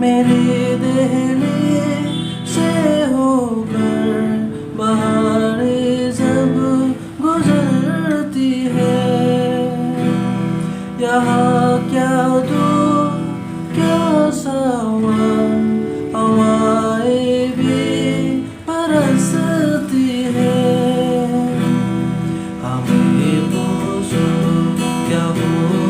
मेरी दहली से होकर बहारें जब गुजरती है। यहाँ क्या दूर क्या सावन हवाएं भी बरसती है। हमें पूछो क्या हो